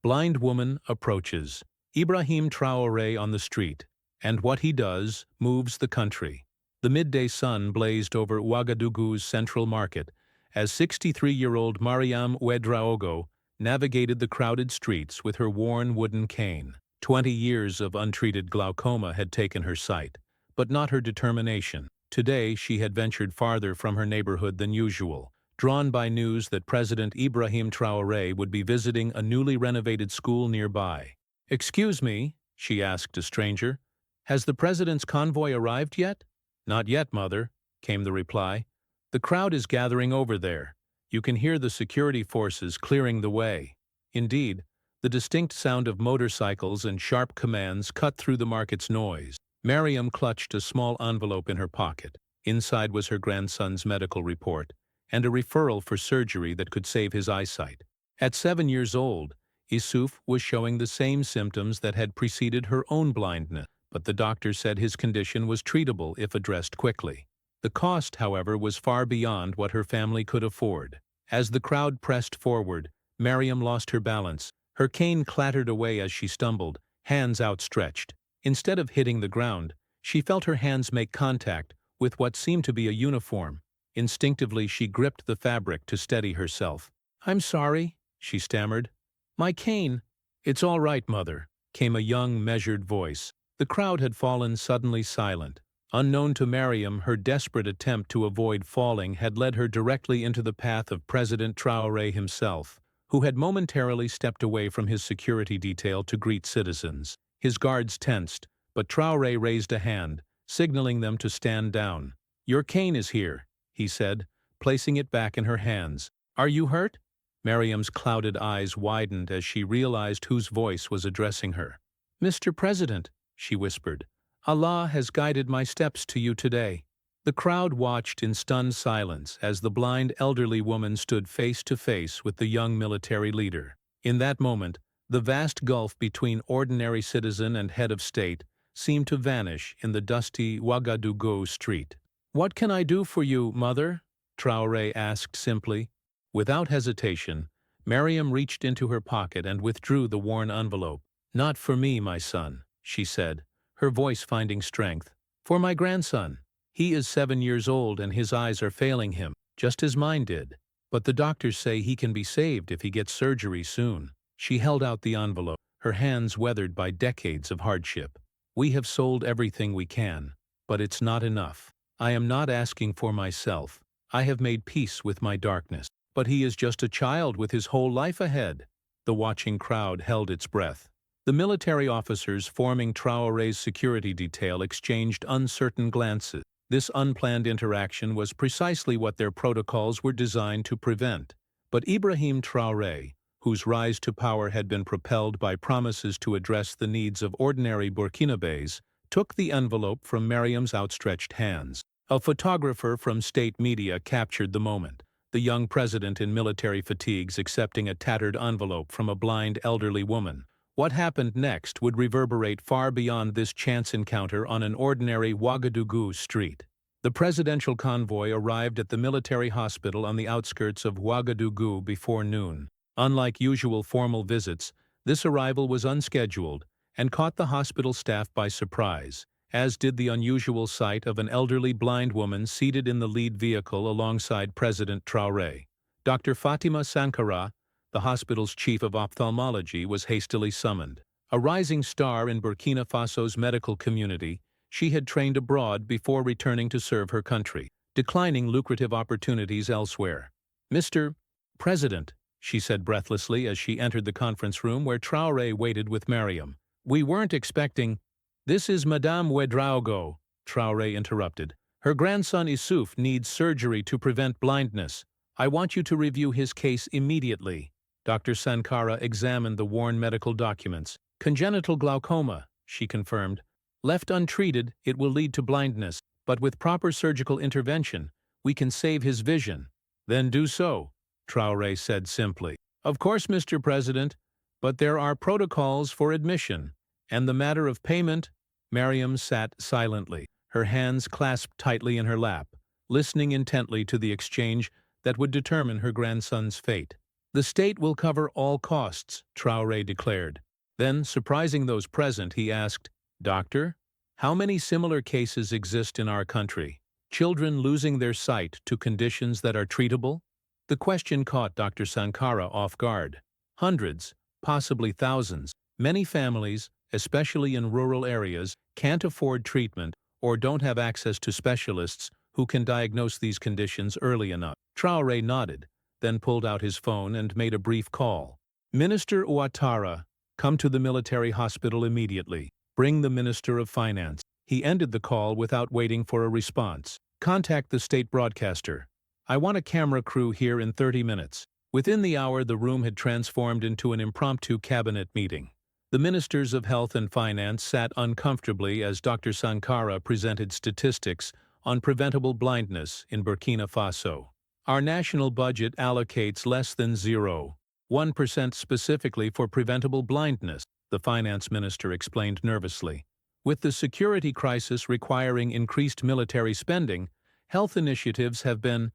Blind woman approaches. Ibrahim Traoré on the street. And what he does moves the country. The midday sun blazed over Ouagadougou's central market as 63-year-old Mariam Ouedraogo navigated the crowded streets with her worn wooden cane. 20 years of untreated glaucoma had taken her sight, but not her determination. Today she had ventured farther from her neighborhood than usual, drawn by news that President Ibrahim Traoré would be visiting a newly renovated school nearby. "Excuse me," she asked a stranger, "has the president's convoy arrived yet?" "Not yet, mother," came the reply. "The crowd is gathering over there. You can hear the security forces clearing the way." Indeed, the distinct sound of motorcycles and sharp commands cut through the market's noise. Mariam clutched a small envelope in her pocket. Inside was her grandson's medical report and a referral for surgery that could save his eyesight. At 7 years old, Issouf was showing the same symptoms that had preceded her own blindness, but the doctor said his condition was treatable if addressed quickly. The cost, however, was far beyond what her family could afford. As the crowd pressed forward, Mariam lost her balance. Her cane clattered away as she stumbled, hands outstretched. Instead of hitting the ground, she felt her hands make contact with what seemed to be a uniform. Instinctively, she gripped the fabric to steady herself. "I'm sorry," she stammered. "My cane." "It's all right, mother," came a young, measured voice. The crowd had fallen suddenly silent. Unknown to Mariam, her desperate attempt to avoid falling had led her directly into the path of President Traoré himself, who had momentarily stepped away from his security detail to greet citizens. His guards tensed, but Traoré raised a hand, signaling them to stand down. "Your cane is here," he said, placing it back in her hands. "Are you hurt?" Mariam's clouded eyes widened as she realized whose voice was addressing her. "Mr. President," she whispered, "Allah has guided my steps to you today." The crowd watched in stunned silence as the blind elderly woman stood face to face with the young military leader. In that moment, the vast gulf between ordinary citizen and head of state seemed to vanish in the dusty Ouagadougou street. "What can I do for you, mother?" Traoré asked simply. Without hesitation, Mariam reached into her pocket and withdrew the worn envelope. "Not for me, my son," she said, her voice finding strength. "For my grandson. He is 7 years old and his eyes are failing him, just as mine did. But the doctors say he can be saved if he gets surgery soon." She held out the envelope, her hands weathered by decades of hardship. "We have sold everything we can, but it's not enough. I am not asking for myself. I have made peace with my darkness. But he is just a child with his whole life ahead." The watching crowd held its breath. The military officers forming Traoré's security detail exchanged uncertain glances. This unplanned interaction was precisely what their protocols were designed to prevent. But Ibrahim Traoré, whose rise to power had been propelled by promises to address the needs of ordinary Burkinabés, took the envelope from Mariam's outstretched hands. A photographer from state media captured the moment. The young president in military fatigues accepting a tattered envelope from a blind elderly woman. What happened next would reverberate far beyond this chance encounter on an ordinary Ouagadougou street. The presidential convoy arrived at the military hospital on the outskirts of Ouagadougou before noon. Unlike usual formal visits, this arrival was unscheduled and caught the hospital staff by surprise, as did the unusual sight of an elderly blind woman seated in the lead vehicle alongside President Traoré. Dr. Fatima Sankara, the hospital's chief of ophthalmology, was hastily summoned. A rising star in Burkina Faso's medical community, she had trained abroad before returning to serve her country, declining lucrative opportunities elsewhere. "Mr. President," she said breathlessly as she entered the conference room where Traoré waited with Mariam. "We weren't expecting—" "This is Madame Ouedraogo," Traoré interrupted. "Her grandson Issouf needs surgery to prevent blindness. I want you to review his case immediately." Dr. Sankara examined the worn medical documents. "Congenital glaucoma," she confirmed. "Left untreated, it will lead to blindness, but with proper surgical intervention, we can save his vision." "Then do so," Traoré said simply. "Of course, Mr. President, but there are protocols for admission. And the matter of payment?" Mariam sat silently, her hands clasped tightly in her lap, listening intently to the exchange that would determine her grandson's fate. The state will cover all costs, Traoré declared. Then, surprising those present, he asked, "Doctor, how many similar cases exist in our country? Children losing their sight to conditions that are treatable?" The question caught Dr. Sankara off guard. Hundreds, possibly thousands. Many families, especially in rural areas, can't afford treatment or don't have access to specialists who can diagnose these conditions early enough. Traoré nodded, then pulled out his phone and made a brief call. "Minister Ouattara, come to the military hospital immediately. Bring the Minister of Finance." He ended the call without waiting for a response. "Contact the state broadcaster. I want a camera crew here in 30 minutes. Within the hour, the room had transformed into an impromptu cabinet meeting. The ministers of health and finance sat uncomfortably as Dr. Sankara presented statistics on preventable blindness in Burkina Faso. Our national budget allocates less than 0.1% specifically for preventable blindness, the finance minister explained nervously. With the security crisis requiring increased military spending, health initiatives have been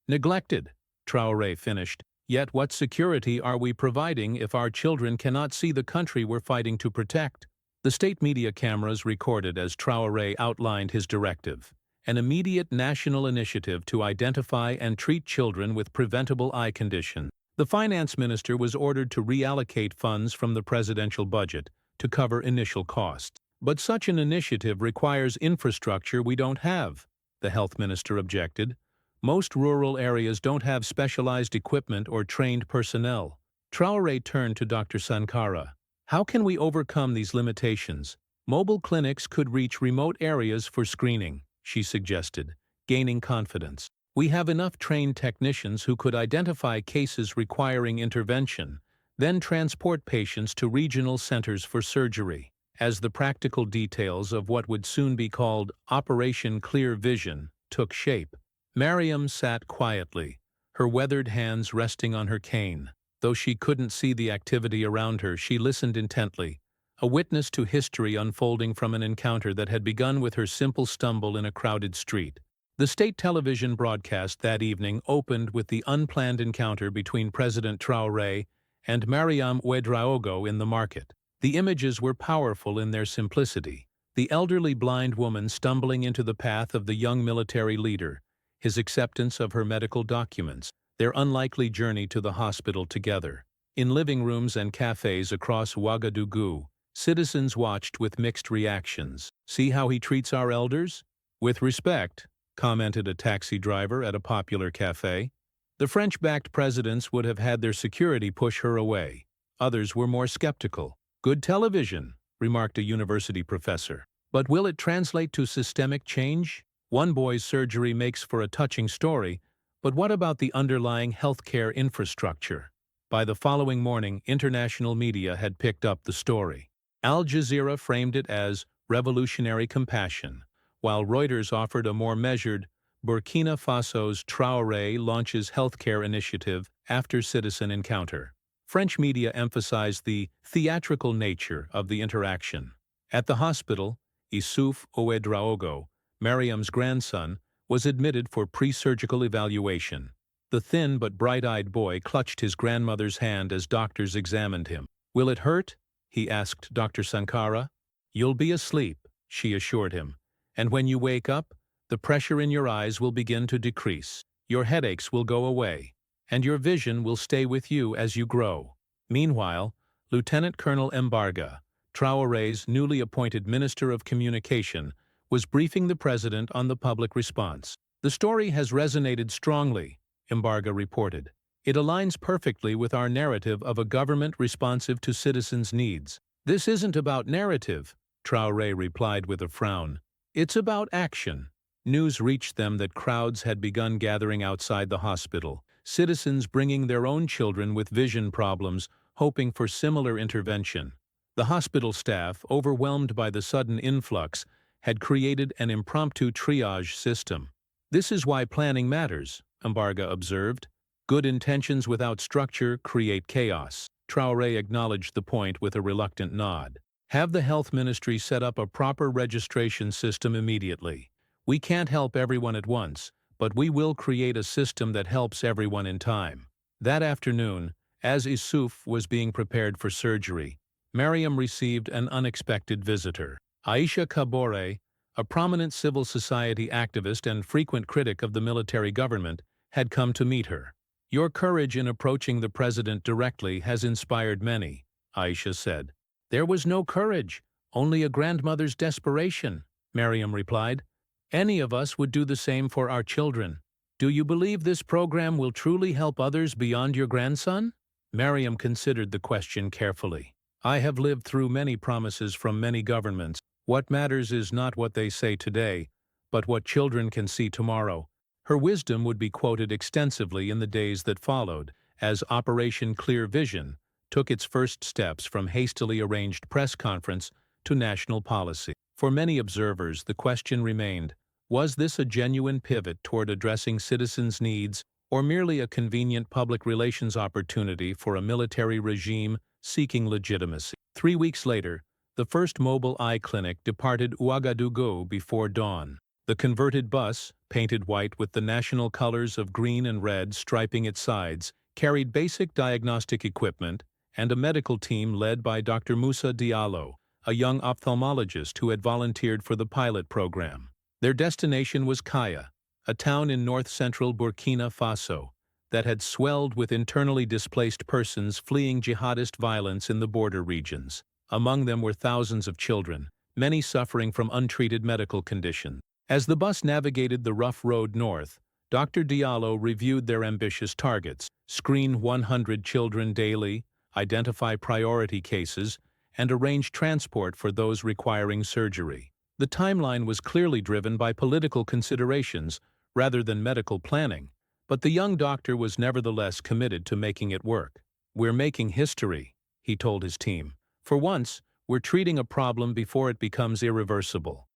neglected, Traoré finished. Yet what security are we providing if our children cannot see the country we're fighting to protect? The state media cameras recorded as Traoré outlined his directive, an immediate national initiative to identify and treat children with preventable eye conditions. The finance minister was ordered to reallocate funds from the presidential budget to cover initial costs. But such an initiative requires infrastructure we don't have, the health minister objected. Most rural areas don't have specialized equipment or trained personnel. Traoré turned to Dr. Sankara. "How can we overcome these limitations? Mobile clinics could reach remote areas for screening," she suggested, gaining confidence. "We have enough trained technicians who could identify cases requiring intervention, then transport patients to regional centers for surgery." As the practical details of what would soon be called Operation Clear Vision took shape, Mariam sat quietly, her weathered hands resting on her cane. Though she couldn't see the activity around her, she listened intently, a witness to history unfolding from an encounter that had begun with her simple stumble in a crowded street. The state television broadcast that evening opened with the unplanned encounter between President Traoré and Mariam Ouedraogo in the market. The images were powerful in their simplicity. The elderly blind woman stumbling into the path of the young military leader, his acceptance of her medical documents, their unlikely journey to the hospital together. In living rooms and cafes across Ouagadougou, citizens watched with mixed reactions. "See how he treats our elders? With respect," commented a taxi driver at a popular cafe. "The French-backed presidents would have had their security push her away." Others were more skeptical. "Good television," remarked a university professor. "But will it translate to systemic change? One boy's surgery makes for a touching story, but what about the underlying healthcare infrastructure?" By the following morning, international media had picked up the story. Al Jazeera framed it as revolutionary compassion, while Reuters offered a more measured Burkina Faso's Traoré launches healthcare initiative after citizen encounter. French media emphasized the theatrical nature of the interaction. At the hospital, Issouf Ouedraogo, Mariam's grandson, was admitted for pre-surgical evaluation. The thin but bright-eyed boy clutched his grandmother's hand as doctors examined him. "Will it hurt?" he asked Dr. Sankara. "You'll be asleep," she assured him. "And when you wake up, the pressure in your eyes will begin to decrease. Your headaches will go away, and your vision will stay with you as you grow." Meanwhile, Lieutenant Colonel Mbarga, Traoré's newly appointed Minister of Communication, was briefing the president on the public response. "The story has resonated strongly," Mbarga reported. "It aligns perfectly with our narrative of a government responsive to citizens' needs." "This isn't about narrative," Traoré replied with a frown. "It's about action." News reached them that crowds had begun gathering outside the hospital, citizens bringing their own children with vision problems, hoping for similar intervention. The hospital staff, overwhelmed by the sudden influx, had created an impromptu triage system. "This is why planning matters," Mbarga observed. "Good intentions without structure create chaos." Traoré acknowledged the point with a reluctant nod. "Have the health ministry set up a proper registration system immediately. We can't help everyone at once, but we will create a system that helps everyone in time." That afternoon, As Issouf was being prepared for surgery, Mariam received an unexpected visitor. Aisha Kabore, a prominent civil society activist and frequent critic of the military government, had come to meet her. "Your courage in approaching the president directly has inspired many," Aisha said. "There was no courage, only a grandmother's desperation," Mariam replied. "Any of us would do the same for our children. Do you believe this program will truly help others beyond your grandson?" Mariam considered the question carefully. "I have lived through many promises from many governments. What matters is not what they say today, but what children can see tomorrow." Her wisdom would be quoted extensively in the days that followed, as Operation Clear Vision took its first steps from hastily arranged press conference to national policy. For many observers, the question remained, was this a genuine pivot toward addressing citizens' needs, or merely a convenient public relations opportunity for a military regime seeking legitimacy? 3 weeks later, the first mobile eye clinic departed Ouagadougou before dawn. The converted bus, painted white with the national colors of green and red striping its sides, carried basic diagnostic equipment and a medical team led by Dr. Moussa Diallo, a young ophthalmologist who had volunteered for the pilot program. Their destination was Kaya, a town in north-central Burkina Faso that had swelled with internally displaced persons fleeing jihadist violence in the border regions. Among them were thousands of children, many suffering from untreated medical conditions. As the bus navigated the rough road north, Dr. Diallo reviewed their ambitious targets: screen 100 children daily, identify priority cases, and arrange transport for those requiring surgery. The timeline was clearly driven by political considerations rather than medical planning, but the young doctor was nevertheless committed to making it work. "We're making history," he told his team. "For once, we're treating a problem before it becomes irreversible."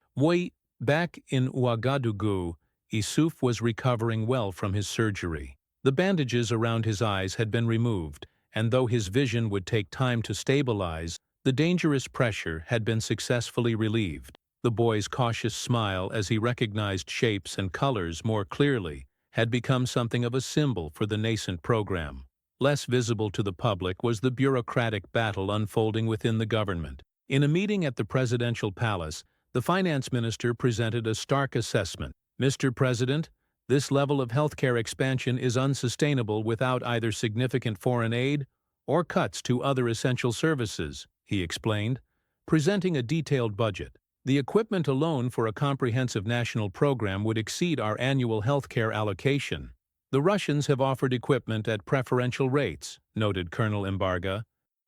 Back in Ouagadougou, Issouf was recovering well from his surgery. The bandages around his eyes had been removed, and though his vision would take time to stabilize, the dangerous pressure had been successfully relieved. The boy's cautious smile as he recognized shapes and colors more clearly had become something of a symbol for the nascent program. Less visible to the public was the bureaucratic battle unfolding within the government. In a meeting at the presidential palace, the finance minister presented a stark assessment. "Mr. President, this level of healthcare expansion is unsustainable without either significant foreign aid or cuts to other essential services," he explained, presenting a detailed budget. "The equipment alone for a comprehensive national program would exceed our annual healthcare allocation." "The Russians have offered equipment at preferential rates," noted Colonel Embarga,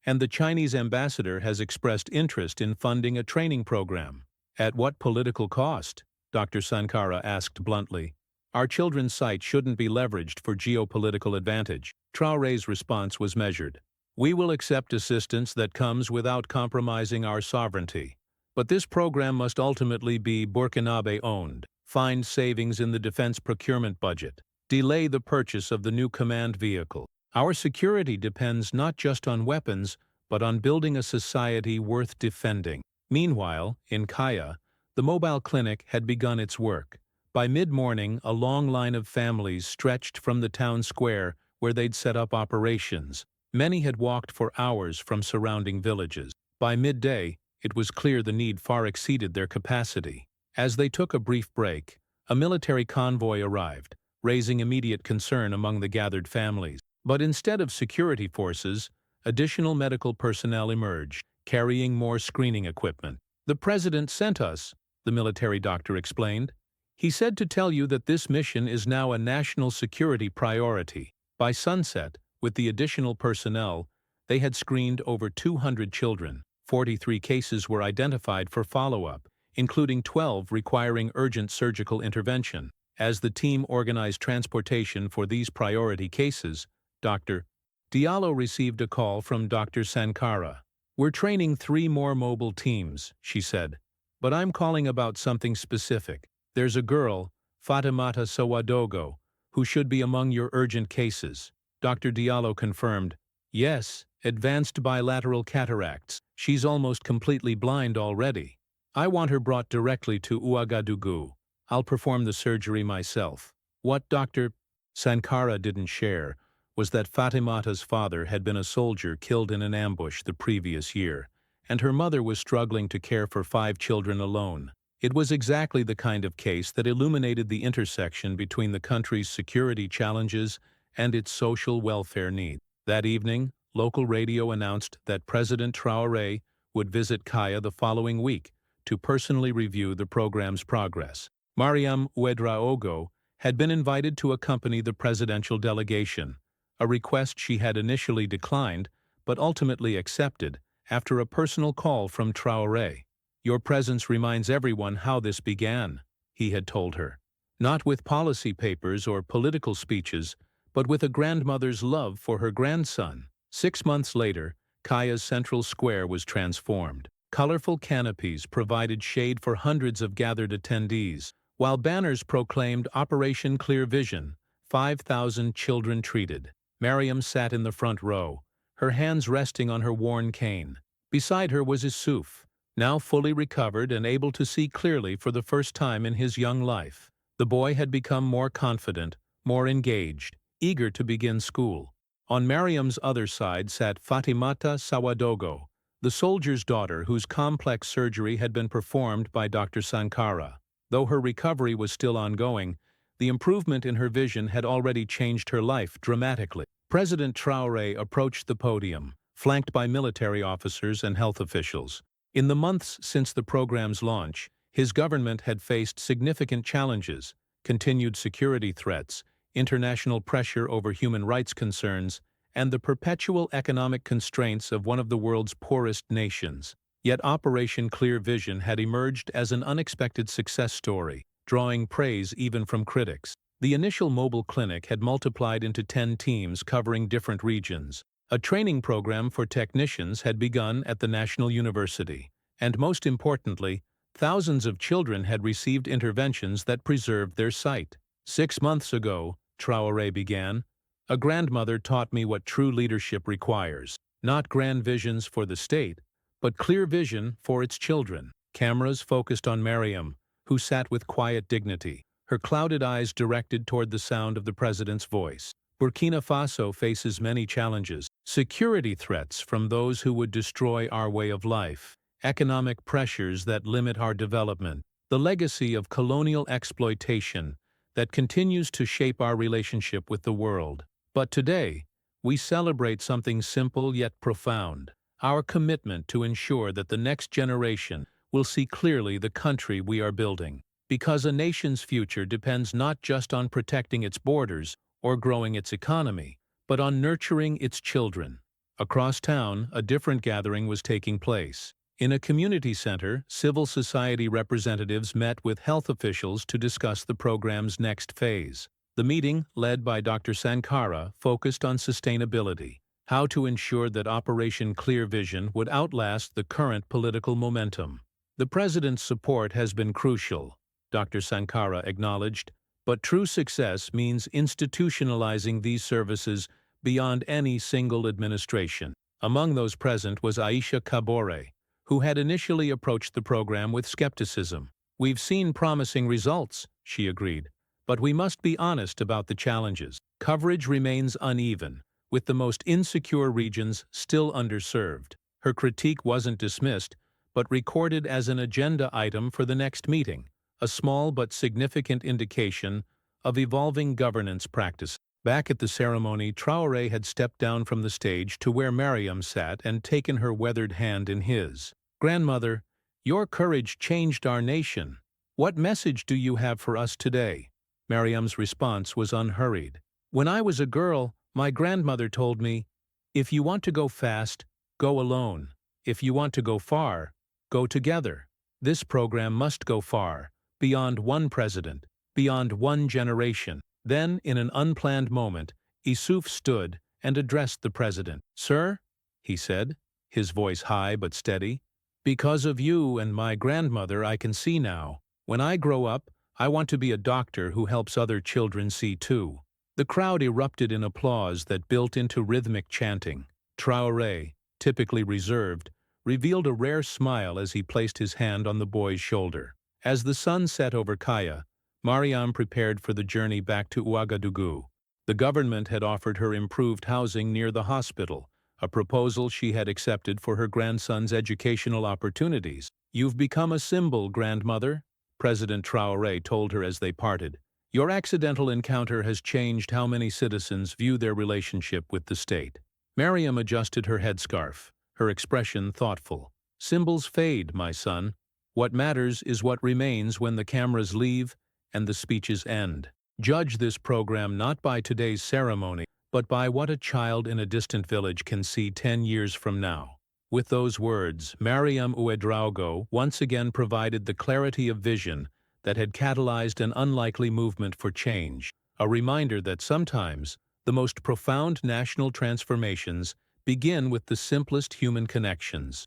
"and the Chinese ambassador has expressed interest in funding a training program." "At what political cost?" Dr. Sankara asked bluntly. "Our children's sight shouldn't be leveraged for geopolitical advantage." Traoré's response was measured. "We will accept assistance that comes without compromising our sovereignty. But this program must ultimately be Burkinabe-owned. Find savings in the defense procurement budget. Delay the purchase of the new command vehicle. Our security depends not just on weapons, but on building a society worth defending." Meanwhile, in Kaya, the mobile clinic had begun its work. By mid-morning, a long line of families stretched from the town square where they'd set up operations. Many had walked for hours from surrounding villages. By midday, it was clear the need far exceeded their capacity. As they took a brief break, a military convoy arrived, raising immediate concern among the gathered families. But instead of security forces, additional medical personnel emerged, carrying more screening equipment. "The president sent us," the military doctor explained. "He said to tell you that this mission is now a national security priority." By sunset, with the additional personnel, they had screened over 200 children. 43 cases were identified for follow-up, including 12 requiring urgent surgical intervention. As the team organized transportation for these priority cases, Dr. Diallo received a call from Dr. Sankara. "We're training 3 more mobile teams," she said, "but I'm calling about something specific. There's a girl, Fatimata Sawadogo, who should be among your urgent cases." Dr. Diallo confirmed, "Yes, advanced bilateral cataracts. She's almost completely blind already. I want her brought directly to Ouagadougou. I'll perform the surgery myself." What Dr. Sankara didn't share was that Fatimata's father had been a soldier killed in an ambush the previous year, and her mother was struggling to care for 5 children alone. It was exactly the kind of case that illuminated the intersection between the country's security challenges and its social welfare needs. That evening, local radio announced that President Traoré would visit Kaya the following week to personally review the program's progress. Mariam Ouedraogo had been invited to accompany the presidential delegation, a request she had initially declined but ultimately accepted after a personal call from Traoré. "Your presence reminds everyone how this began," he had told her. "Not with policy papers or political speeches, but with a grandmother's love for her grandson." 6 months later, Kaya's central square was transformed. Colorful canopies provided shade for hundreds of gathered attendees, while banners proclaimed Operation Clear Vision, 5,000 children treated. Mariam sat in the front row, her hands resting on her worn cane. Beside her was Issouf, now fully recovered and able to see clearly for the first time in his young life. The boy had become more confident, more engaged, eager to begin school. On Mariam's other side sat Fatimata Sawadogo, the soldier's daughter whose complex surgery had been performed by Dr. Sankara. Though her recovery was still ongoing, the improvement in her vision had already changed her life dramatically. President Traoré approached the podium, flanked by military officers and health officials. In the months since the program's launch, his government had faced significant challenges: continued security threats, international pressure over human rights concerns, and the perpetual economic constraints of one of the world's poorest nations. Yet Operation Clear Vision had emerged as an unexpected success story, drawing praise even from critics. The initial mobile clinic had multiplied into 10 teams covering different regions. A training program for technicians had begun at the National University, and most importantly, thousands of children had received interventions that preserved their sight. 6 months ago, Traoré began, a grandmother taught me what true leadership requires. Not grand visions for the state, but clear vision for its children. Cameras focused on Mariam, who sat with quiet dignity, her clouded eyes directed toward the sound of the president's voice. Burkina Faso faces many challenges: security threats from those who would destroy our way of life, economic pressures that limit our development, the legacy of colonial exploitation that continues to shape our relationship with the world. But today, we celebrate something simple yet profound: our commitment to ensure that the next generation will see clearly the country we are building. Because a nation's future depends not just on protecting its borders or growing its economy, but on nurturing its children. Across town, a different gathering was taking place. In a community center, civil society representatives met with health officials to discuss the program's next phase. The meeting, led by Dr. Sankara, focused on sustainability, how to ensure that Operation Clear Vision would outlast the current political momentum. "The president's support has been crucial," Dr. Sankara acknowledged, "but true success means institutionalizing these services beyond any single administration." Among those present was Aisha Kabore, who had initially approached the program with skepticism. "We've seen promising results," she agreed, "but we must be honest about the challenges. Coverage remains uneven, with the most insecure regions still underserved." Her critique wasn't dismissed, but recorded as an agenda item for the next meeting, a small but significant indication of evolving governance practice. Back at the ceremony, Traoré had stepped down from the stage to where Mariam sat and taken her weathered hand in his. "Grandmother, your courage changed our nation. What message do you have for us today?" Mariam's response was unhurried. "When I was a girl, my grandmother told me, 'If you want to go fast, go alone. If you want to go far, go together.' This program must go far, beyond one president, beyond one generation." Then, in an unplanned moment, Issouf stood and addressed the president. "Sir," he said, his voice high but steady, "because of you and my grandmother I can see now. When I grow up, I want to be a doctor who helps other children see too." The crowd erupted in applause that built into rhythmic chanting. Traoré, typically reserved, revealed a rare smile as he placed his hand on the boy's shoulder. As the sun set over Kaya, Mariam prepared for the journey back to Ouagadougou. The government had offered her improved housing near the hospital, a proposal she had accepted for her grandson's educational opportunities. "You've become a symbol, grandmother," President Traoré told her as they parted. "Your accidental encounter has changed how many citizens view their relationship with the state." Mariam adjusted her headscarf, her expression thoughtful. "Symbols fade, my son. What matters is what remains when the cameras leave and the speeches end. Judge this program not by today's ceremony, but by what a child in a distant village can see 10 years from now." With those words, Mariam Ouedraogo once again provided the clarity of vision that had catalyzed an unlikely movement for change, a reminder that sometimes the most profound national transformations begin with the simplest human connections.